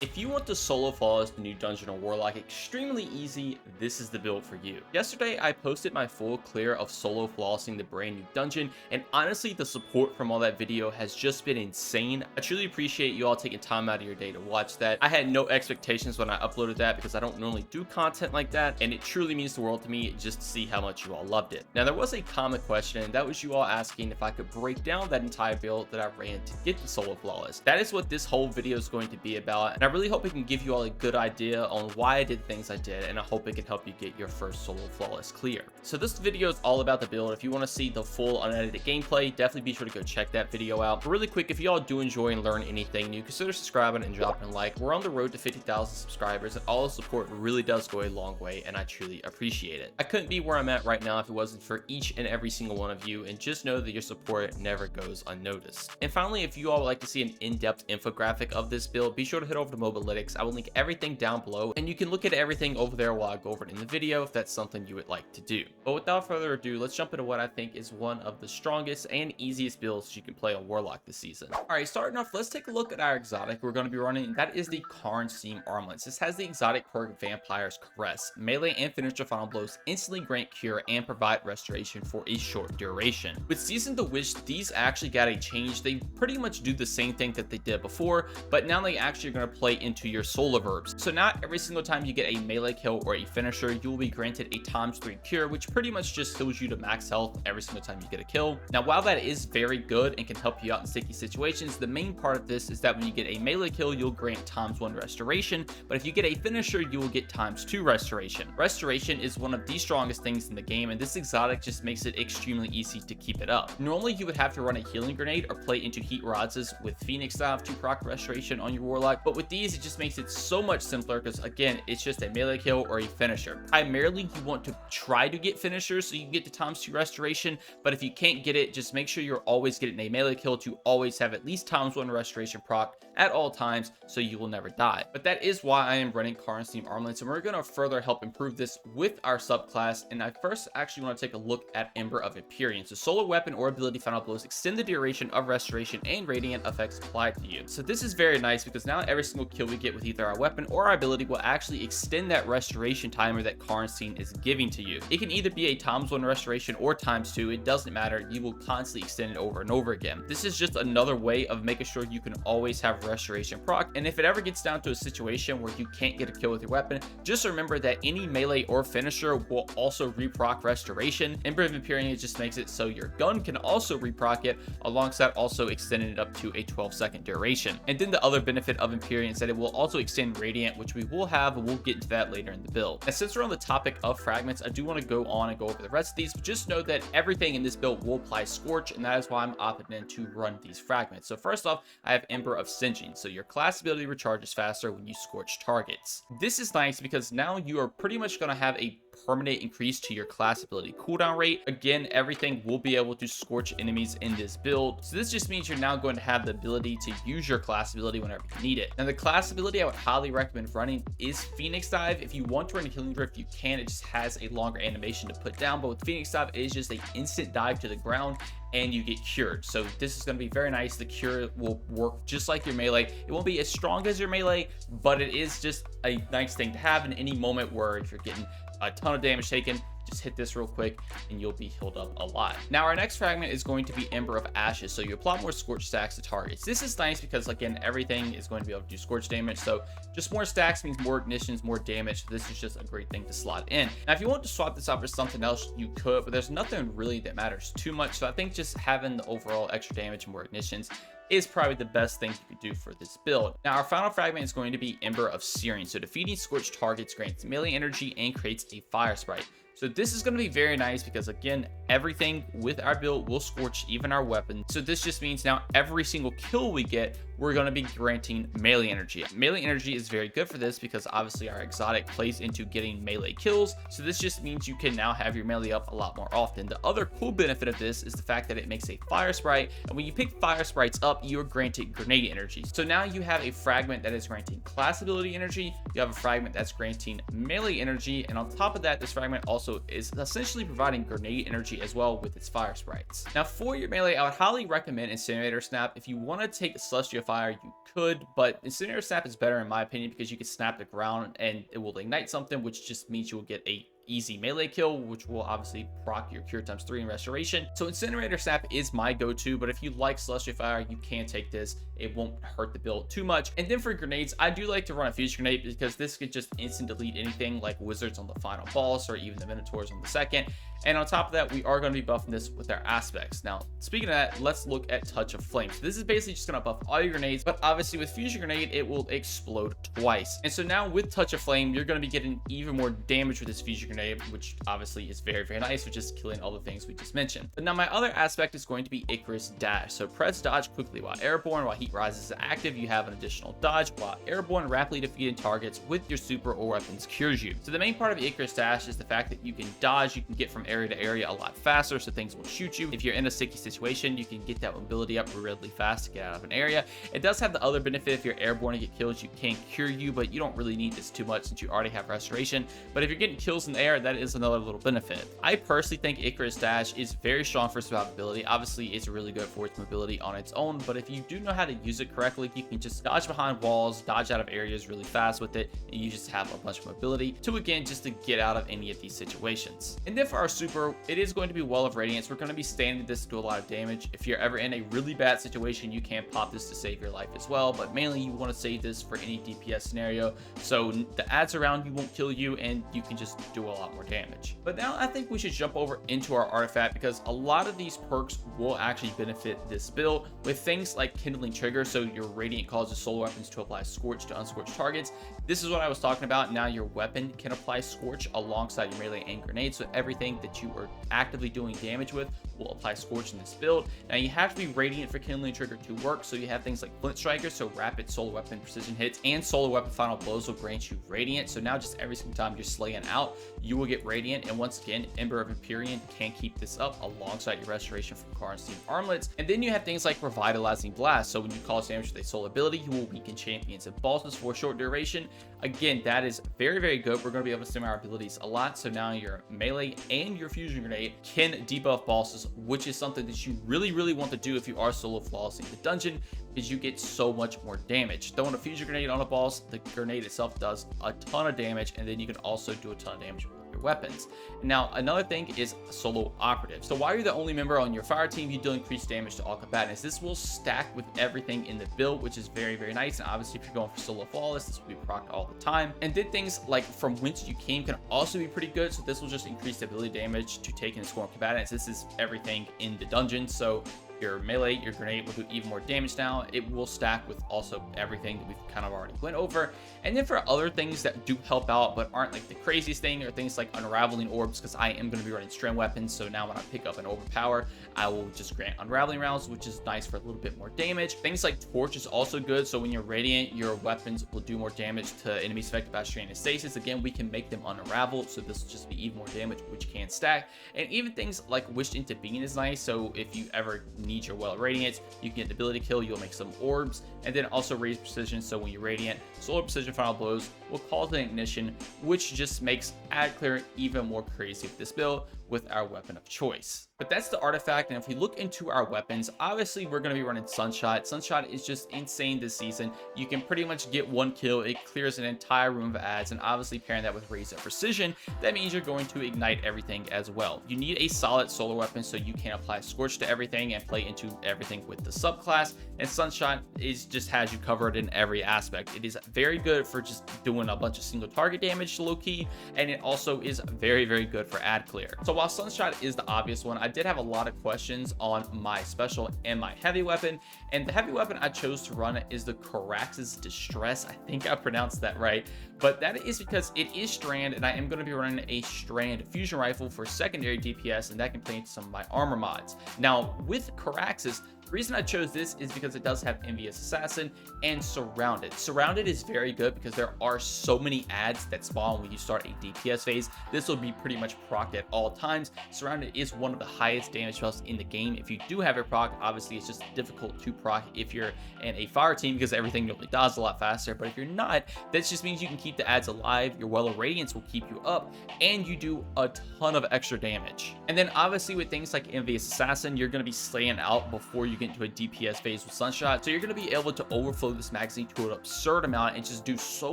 If you want to solo flawless the new dungeon or warlock extremely easy, this is the build for you. Yesterday, I posted my full clear of solo flawlessing the brand new dungeon, and honestly, the support from all that video has just been insane. I truly appreciate you all taking time out of your day to watch that. I had no expectations when I uploaded that because I don't normally do content like that, and it truly means the world to me just to see how much you all loved it. Now, there was a common question, and that was you all asking if I could break down that entire build that I ran to get the solo flawless. That is what this whole video is going to be about, and I really hope it can give you all a good idea on why I did things I did, and I hope it can help you get your first solo flawless clear. So this video is all about the build. If you want to see the full unedited gameplay, definitely be sure to go check that video out. But really quick, if you all do enjoy and learn anything new, consider subscribing and dropping a like. We're on the road to 50,000 subscribers, and all the support really does go a long way, and I truly appreciate it. I couldn't be where I'm at right now if it wasn't for each and every single one of you, and just know that your support never goes unnoticed. And finally, if you all would like to see an in-depth infographic of this build, be sure to head over to Mobalytics. I will link everything down below, and you can look at everything over there while I go over it in the video if that's something you would like to do. But without further ado, let's jump into what I think is one of the strongest and easiest builds you can play on Warlock this season. Alright, starting off, let's take a look at our exotic we're going to be running. That is the Karnstein armlets. This has the exotic perk Vampire's Caress. Melee and finisher final blows instantly grant cure and provide restoration for a short duration. With Season the Witch, these actually got a change. They pretty much do the same thing that they did before, but now they actually are going to play into your solar verbs. So not every single time you get a melee kill or a finisher, you will be granted a ×3 cure, which pretty much just heals you to max health every single time you get a kill. Now, while that is very good and can help you out in sticky situations, the main part of this is that when you get a melee kill, you'll grant ×1 restoration, but if you get a finisher, you will get ×2 restoration. Restoration is one of the strongest things in the game, and this exotic just makes it extremely easy to keep it up. Normally, you would have to run a healing grenade or play into heat rods with Phoenix Dive to proc restoration on your warlock, but with these, it just makes it so much simpler because again, it's just a melee kill or a finisher. Primarily, you want to try to get finishers so you can get the ×2 restoration, but if you can't get it, just make sure you're always getting a melee kill to always have at least ×1 restoration proc at all times so you will never die. But that is why I am running Karnstein armlets, and we're going to further help improve this with our subclass. And I first actually want to take a look at Ember of Empyrean. So solo weapon or ability final blows extend the duration of restoration and radiant effects applied to you. So this is very nice because now every single kill we get with either our weapon or our ability will actually extend that restoration timer that Karnstein is giving to you. It can either be a ×1 restoration or ×2, it doesn't matter, you will constantly extend it over and over again. This is just another way of making sure you can always have restoration proc, and if it ever gets down to a situation where you can't get a kill with your weapon, just remember that any melee or finisher will also reproc restoration. Ember of Empyrean just makes it so your gun can also reproc it, alongside also extending it up to a 12-second duration. And then the other benefit of Empyrean is that it will also extend radiant, which we will have, and we'll get into that later in the build. And since we're on the topic of fragments, I do want to go on and go over the rest of these, but just know that everything in this build will apply Scorch, and that is why I'm opting in to run these fragments. So first off, I have Ember of Singeing, so your class ability recharges faster when you scorch targets. This is nice because now you are pretty much going to have a permanent increase to your class ability cooldown rate. Again, everything will be able to scorch enemies in this build, so this just means you're now going to have the ability to use your class ability whenever you need it. Now, the class ability I would highly recommend running is Phoenix Dive. If you want to run a healing drift, you can. It just has a longer animation to put down, but with Phoenix Dive, it is just an instant dive to the ground and you get cured. So this is going to be very nice. The cure will work just like your melee. It won't be as strong as your melee, but it is just a nice thing to have in any moment where if you're getting a ton of damage taken, just hit this real quick and you'll be healed up a lot. Now, our next fragment is going to be Ember of Ashes, so you apply more scorch stacks to targets. This is nice because again, everything is going to be able to do scorch damage, so just more stacks means more ignitions, more damage. This is just a great thing to slot in. Now, if you want to swap this out for something else, you could, but there's nothing really that matters too much, so I think just having the overall extra damage and more ignitions is probably the best thing you could do for this build. Now, our final fragment is going to be Ember of Searing. So defeating scorched targets grants melee energy and creates a fire sprite. So this is going to be very nice because again, everything with our build will scorch, even our weapons. So this just means now every single kill we get, we're going to be granting melee energy. Melee energy is very good for this because obviously our exotic plays into getting melee kills. So this just means you can now have your melee up a lot more often. The other cool benefit of this is the fact that it makes a fire sprite. And when you pick fire sprites up, you're granted grenade energy. So now you have a fragment that is granting class ability energy. You have a fragment that's granting melee energy. And on top of that, this fragment also is essentially providing grenade energy as well with its fire sprites. Now for your melee, I would highly recommend Incinerator Snap if you want to take Celestial Fire, you could, but Incinerator Snap is better in my opinion because you can snap the ground and it will ignite something, which just means you will get a easy melee kill, which will obviously proc your cure times 3 in restoration. So Incinerator Snap is my go-to, but if you like Celestial Fire, you can take this. It won't hurt the build too much. And then for grenades, I do like to run a Fusion Grenade because this could just instant delete anything like Wizards on the final boss or even the Minotaurs on the second. And on top of that, we are going to be buffing this with our aspects. Now, speaking of that, let's look at Touch of Flame. So this is basically just going to buff all your grenades, but obviously with Fusion Grenade, it will explode twice. And so now with Touch of Flame, you're going to be getting even more damage with this Fusion Grenade, which obviously is very, very nice for just killing all the things we just mentioned. But now my other aspect is going to be Icarus Dash. So press dodge quickly while airborne. While Heat Rises is active, you have an additional dodge. While airborne, rapidly defeating targets with your super or weapons cures you. So the main part of Icarus Dash is the fact that you can dodge, you can get from area to area a lot faster, so things will shoot you. If you're in a sticky situation, you can get that mobility up really fast to get out of an area. It does have the other benefit: if you're airborne and get kills, you can cure you, but you don't really need this too much since you already have restoration. But if you're getting kills in the air, that is another little benefit. I personally think Icarus Dash is very strong for survivability. Obviously, it's really good for its mobility on its own, but if you do know how to use it correctly, you can just dodge behind walls, dodge out of areas really fast with it, and you just have a bunch of mobility to, again, just to get out of any of these situations. And then for our super, it is going to be Well of Radiance. We're going to be standing this to do a lot of damage. If you're ever in a really bad situation, you can pop this to save your life as well, but mainly you want to save this for any DPS scenario, so the ads around you won't kill you and you can just do a lot more damage. But now I think we should jump over into our artifact, because a lot of these perks will actually benefit this build with things like Kindling Trigger. So your Radiant causes solar weapons to apply Scorch to unscorched targets. This is what I was talking about. Now your weapon can apply Scorch alongside your melee and grenade, so everything that you are actively doing damage with will apply Scorch in this build. Now you have to be Radiant for Kindling Trigger to work, so you have things like Flint Striker, so rapid solar weapon precision hits, and solar weapon final blows will grant you Radiant. So now just every single time you're slaying out, you will get Radiant. And once again, Ember of Empyrean can keep this up alongside your restoration from Karnstein armlets. And then you have things like Revitalizing Blast, so when you cause damage with a solar ability, you will weaken champions and bosses for a short duration. Again, that is very, very good. We're going to be able to stem our abilities a lot, so now your melee and your Fusion Grenade can debuff bosses, which is something that you really, really want to do if you are solo flawlessing the dungeon, because you get so much more damage. Throwing a Fusion Grenade on a boss, the grenade itself does a ton of damage, and then you can also do a ton of damage with your weapons. Now, another thing is solo operative. So while you're the only member on your fire team, you do increase damage to all combatants. This will stack with everything in the build, which is very, very nice. And obviously, if you're going for solo flawless, this will be procced all the time. And then things like From Whence You Came can also be pretty good. So this will just increase the ability damage to take and score combatants. This is everything in the dungeon. So your melee, your grenade will do even more damage now. It will stack with also everything that we've kind of already went over. And then for other things that do help out but aren't like the craziest thing, are things like Unraveling Orbs, because I am going to be running strand weapons. So now when I pick up an overpower, I will just grant Unraveling Rounds, which is nice for a little bit more damage. Things like Torch is also good. So when you're Radiant, your weapons will do more damage to enemies affected by Strain and Stasis. Again, we can make them unravel, so this will just be even more damage, which can stack. And even things like Wished into Being is nice. So if you ever need your Well of Radiance, you can get the ability kill, you'll make some orbs. And then also Raise Precision, so when you're Radiant, Solar Precision Final Blows will cause an ignition, which just makes ad clear even more crazy with this build with our weapon of choice. But that's the artifact. And if we look into our weapons, obviously we're going to be running Sunshot. Sunshot is just insane this season. You can pretty much get one kill, it clears an entire room of ads, and obviously pairing that with Raise Up Precision, that means you're going to ignite everything as well. You need a solid solar weapon so you can apply Scorch to everything and play into everything with the subclass, and Sunshot just has you covered in every aspect. It is very good for just doing a bunch of single target damage low key, and it also is very, very good for ad clear. So while Sunshot is the obvious one, I did have a lot of questions on my special and my heavy weapon, and the heavy weapon I chose to run is the Carax's Distress. I think I pronounced that right, but that is because it is strand, and I am going to be running a strand fusion rifle for secondary DPS, and that can play into some of my armor mods. Now with Carax's, the reason I chose this is because it does have Envious Assassin and Surrounded. Surrounded is very good because there are so many ads that spawn when you start a DPS phase. This will be pretty much procced at all times. Surrounded is one of the highest damage spells in the game. If you do have it proc, obviously it's just difficult to proc if you're in a fire team because everything normally dies a lot faster. But if you're not, that just means you can keep the ads alive, your Well of Radiance will keep you up, and you do a ton of extra damage. And then obviously with things like Envious Assassin, you're going to be slaying out before you get into a DPS phase with Sunshot. So you're going to be able to overflow this magazine to an absurd amount and just do so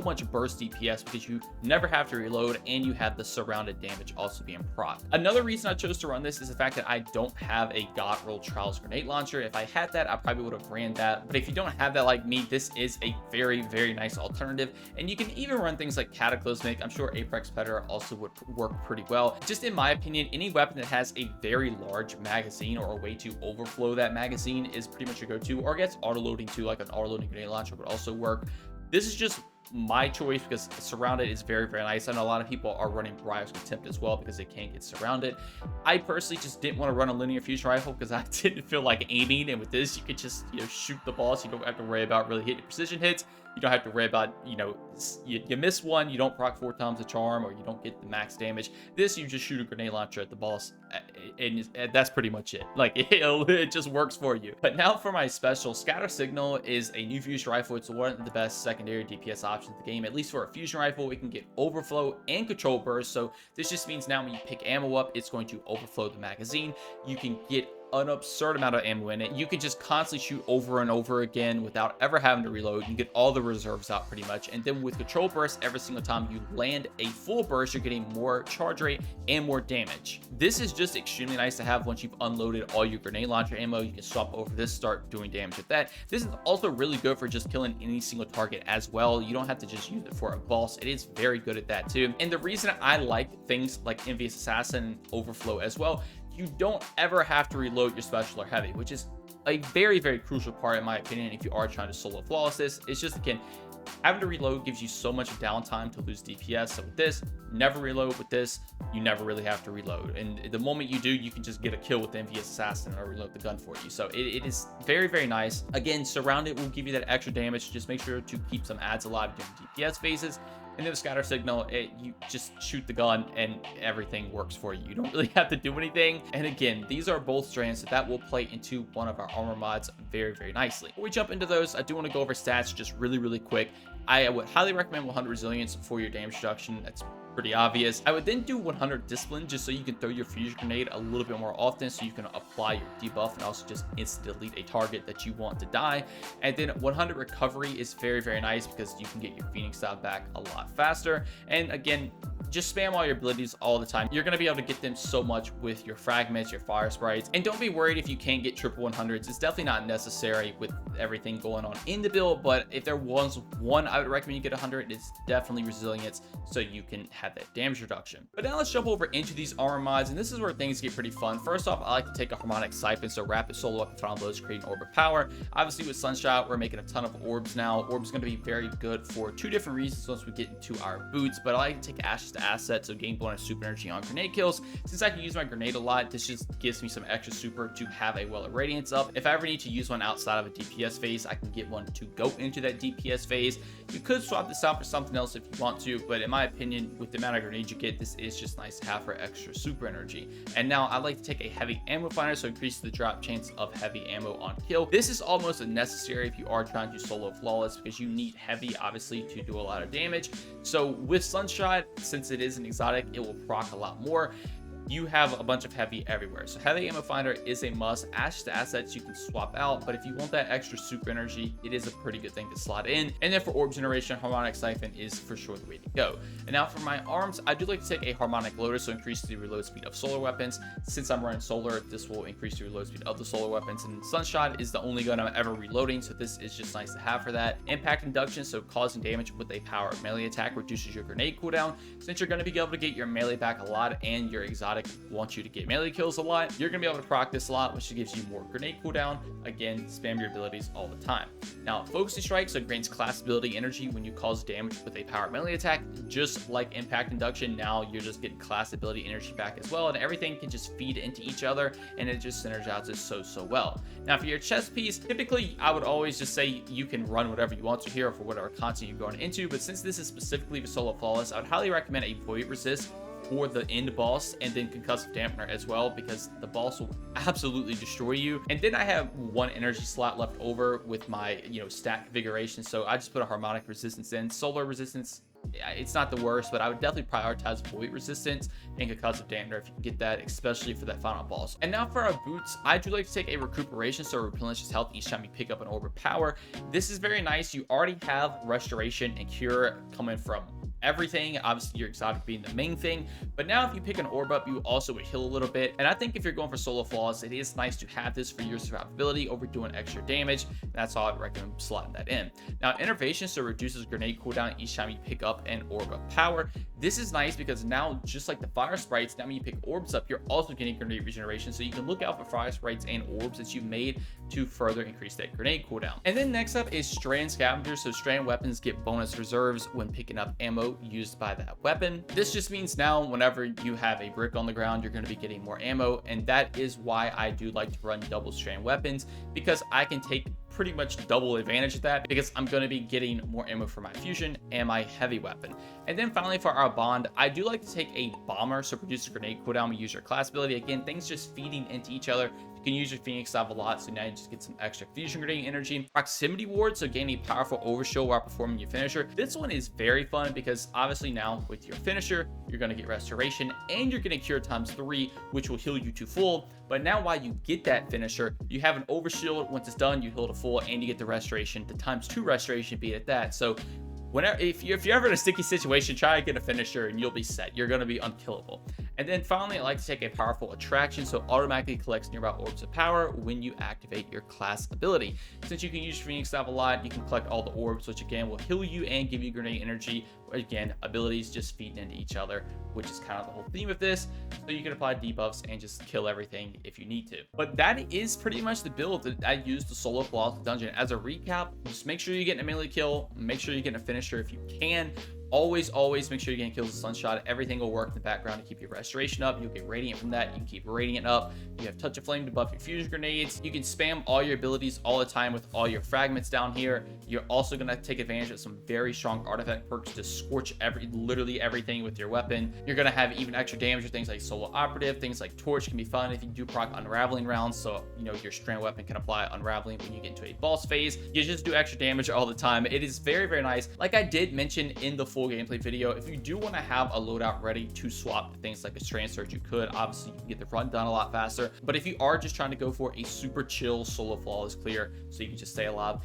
much burst DPS because you never have to reload and you have the surrounded damage also being proc. Another reason I chose to run this is the fact that I don't have a God Roll Trials grenade launcher. If I had that, I probably would have ran that. But if you don't have that like me, this is a very, very nice alternative. And you can even run things like Cataclysmic. I'm sure Apex Predator also would work pretty well. Just in my opinion, any weapon that has a very large magazine or a way to overflow that magazine is pretty much your go-to, or gets auto-loading too, like an auto-loading grenade launcher would also work. This is just my choice because surrounded is very, very nice. I know a lot of people are running Briar's Contempt as well because they can't get surrounded. I personally just didn't want to run a linear fusion rifle because I didn't feel like aiming, and with this you could just, you know, shoot the ball, so you don't have to worry about really hitting precision hits. You don't have to worry about, you know, you miss one, you don't proc 4 times the charm, or you don't get the max damage. This, you just shoot a grenade launcher at the boss, and that's pretty much it. Like, it just works for you. But now for my special, Scatter Signal is a new fusion rifle. It's one of the best secondary DPS options in the game. At least for a fusion rifle, it can get overflow and control burst. So this just means now when you pick ammo up, it's going to overflow the magazine. You can get an absurd amount of ammo in it. You can just constantly shoot over and over again without ever having to reload. You get all the reserves out pretty much. And then with control burst, every single time you land a full burst, you're getting more charge rate and more damage. This is just extremely nice to have once you've unloaded all your grenade launcher ammo. You can swap over this, start doing damage with that. This is also really good for just killing any single target as well. You don't have to just use it for a boss. It is very good at that too. And the reason I like things like Envious Assassin and Overflow as well, you don't ever have to reload your special or heavy, which is a very, very crucial part in my opinion if you are trying to solo flawless this. It's just, again, having to reload gives you so much downtime to lose DPS. So with this, never reload. With this, you never really have to reload. And the moment you do, you can just get a kill with the Envious Assassin or reload the gun for you. So it is very, very nice. Again, Surrounded will give you that extra damage. Just make sure to keep some ads alive during DPS phases. And then the Scatter Signal, you just shoot the gun and everything works for you. You don't really have to do anything. And again, these are both strands that will play into one of our armor mods very, very nicely. Before we jump into those, I do want to go over stats just really, really quick. I would highly recommend 100 Resilience for your damage reduction. That's pretty obvious. I would then do 100 Discipline just so you can throw your fusion grenade a little bit more often, so you can apply your debuff and also just instantly delete a target that you want to die. And then 100 Recovery is very, very nice because you can get your Phoenix style back a lot faster. And again, just spam all your abilities all the time. You're going to be able to get them so much with your fragments, your fire sprites. And don't be worried if you can't get triple 100s. It's definitely not necessary with everything going on in the build, but if there was one I would recommend you get 100, it's definitely Resilience, so you can have that damage reduction. But now let's jump over into these armor mods, and this is where things get pretty fun. First off, I like to take a Harmonic Siphon, so rapid solo weapon final blows, creating orb of power. Obviously with Sunshot, we're making a ton of orbs now. Orbs going to be very good for two different reasons once we get into our boots, but I like to take Ashes to Asset, so gain bonus super energy on grenade kills. Since I can use my grenade a lot, this just gives me some extra super to have a Well of Radiance up. If I ever need to use one outside of a DPS phase, I can get one to go into that DPS phase. You could swap this out for something else if you want to, but in my opinion, with the amount of grenades you get, this is just nice to have for extra super energy. And now I like to take a heavy ammo finder, so increase the drop chance of heavy ammo on kill. This is almost necessary if you are trying to solo flawless, because you need heavy obviously to do a lot of damage. So with Sunshot, since it is an exotic, it will proc a lot more. You have a bunch of heavy everywhere, so heavy ammo finder is a must. Ashes to Assets you can swap out, but if you want that extra super energy, it is a pretty good thing to slot in. And then for orb generation, Harmonic Siphon is for sure the way to go. And now for my arms, I do like to take a Harmonic Loader, so increase the reload speed of solar weapons. Since I'm running solar, this will increase the reload speed of the solar weapons. And Sunshot is the only gun I'm ever reloading, so this is just nice to have for that. Impact Induction, so causing damage with a power melee attack reduces your grenade cooldown. Since you're going to be able to get your melee back a lot and your exotic wants you to get melee kills a lot, you're going to be able to proc this a lot, which gives you more grenade cooldown. Again, spam your abilities all the time. Now, Focusing Strike, so grants class ability energy when you cause damage with a power melee attack. Just like Impact Induction, now you're just getting class ability energy back as well, and everything can just feed into each other, and it just synergizes so well. Now, for your chest piece, typically I would always just say you can run whatever you want to here for whatever content you're going into, but since this is specifically for solo flawless, I would highly recommend a Void Resist for the end boss, and then Concussive Dampener as well, because the boss will absolutely destroy you. And then I have one energy slot left over with my, stat configuration, so I just put a Harmonic Resistance in. Solar Resistance it's not the worst, but I would definitely prioritize void resistance and concussive damage if you can get that, especially for that final boss. And now for our boots, I do like to take a recuperation, so it replenishes health each time you pick up an orb of power. This is very nice. You already have restoration and cure coming from everything. Obviously your exotic being the main thing, but now if you pick an orb up, you also would heal a little bit. And I think if you're going for solo flaws, it is nice to have this for your survivability over doing extra damage. That's all I'd recommend slotting that in. Now innervation, so reduces grenade cooldown each time you pick up an orb of power. This is nice because now, just like the fire sprites, now when you pick orbs up, you're also getting grenade regeneration, so you can look out for fire sprites and orbs that you've made to further increase that grenade cooldown. And then next up is strand scavengers. So strand weapons get bonus reserves when picking up ammo used by that weapon. This just means now whenever you have a brick on the ground, you're going to be getting more ammo, and that is why I do like to run double strand weapons, because I can take pretty much double advantage of that, because I'm going to be getting more ammo for my fusion and my heavy weapon. And then finally for our bond, I do like to take a bomber, so produce a grenade cooldown when you use your class ability. Again, things just feeding into each other. You can use your Phoenix Dive a lot, so now you just get some extra fusion grenade energy. Proximity ward, so gain a powerful overshield while performing your finisher. This one is very fun because obviously now with your finisher, you're going to get restoration and you're going to cure ×3, which will heal you to full. But now while you get that finisher, you have an overshield. Once it's done, you heal to full and you get the restoration, the ×2 restoration beat at that. So whenever, if you're ever in a sticky situation, try to get a finisher and you'll be set. You're going to be unkillable. And then finally, I like to take a powerful attraction, so automatically collects nearby orbs of power when you activate your class ability. Since you can use Phoenix Dive a lot, you can collect all the orbs, which again will heal you and give you grenade energy. Again, abilities just feeding into each other, which is kind of the whole theme of this. So you can apply debuffs and just kill everything if you need to. But that is pretty much the build that I used to solo flawless dungeon. As a recap, just make sure you're getting a melee kill, make sure you're getting a finisher if you can. Always make sure you're getting kills with Sunshot. Everything will work in the background to keep your restoration up. You'll get Radiant from that. You can keep Radiant up. You have Touch of Flame to buff your fusion grenades. You can spam all your abilities all the time with all your fragments down here. You're also going to take advantage of some very strong artifact perks to scorch literally everything with your weapon. You're going to have even extra damage with things like Solo Operative. Things like Torch can be fun if you do proc Unraveling rounds. So, you know, your strand weapon can apply Unraveling when you get into a boss phase. You just do extra damage all the time. It is very nice. Like I did mention in the full gameplay video, if you do want to have a loadout ready to swap things like a strand search, you could. Obviously you can get the run done a lot faster, but if you are just trying to go for a super chill solo flawless clear so you can just stay alive,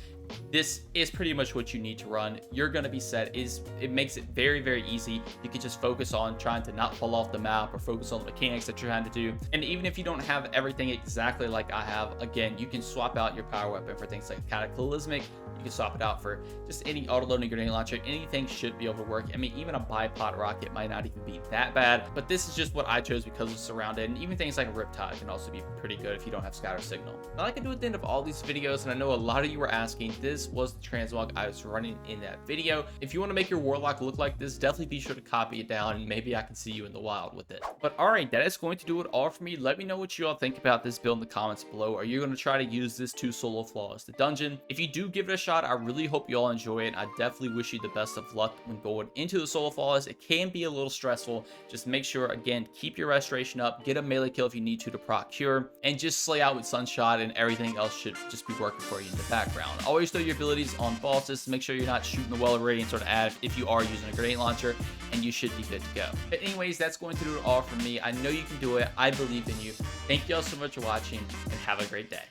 this is pretty much what you need to run. You're going to be set. It makes it very easy. You can just focus on trying to not fall off the map or focus on the mechanics that you're trying to do. And even if you don't have everything exactly like I have, again, you can swap out your power weapon for things like Cataclysmic. You can swap it out for just any auto-loading grenade launcher. Anything should be able to work. I mean, even a bipod rocket might not even be that bad, but this is just what I chose because it's surrounded. And even things like a Riptide can also be pretty good if you don't have scatter signal. Now, like I do at the end of all these videos, and I know a lot of you were asking, this was the transmog I was running in that video. If you want to make your Warlock look like this, definitely be sure to copy it down, and maybe I can see you in the wild with it. But all right, that is going to do it all for me. Let me know what you all think about this build in the comments below. Are you going to try to use this to solo flawless the dungeon? If you do give it a shot, I really hope you all enjoy it. I definitely wish you the best of luck when going into the solo flawless. It can be a little stressful. Just make sure, again, keep your restoration up, get a melee kill if you need to proc cure, and just slay out with Sunshot, and everything else should just be working for you in the background. Always throw your abilities on bosses. Make sure you're not shooting the well of radiance or an ad if you are using a grenade launcher, and you should be good to go. But anyways, that's going to do it all for me. I know you can do it. I believe in you. Thank you all so much for watching, and have a great day.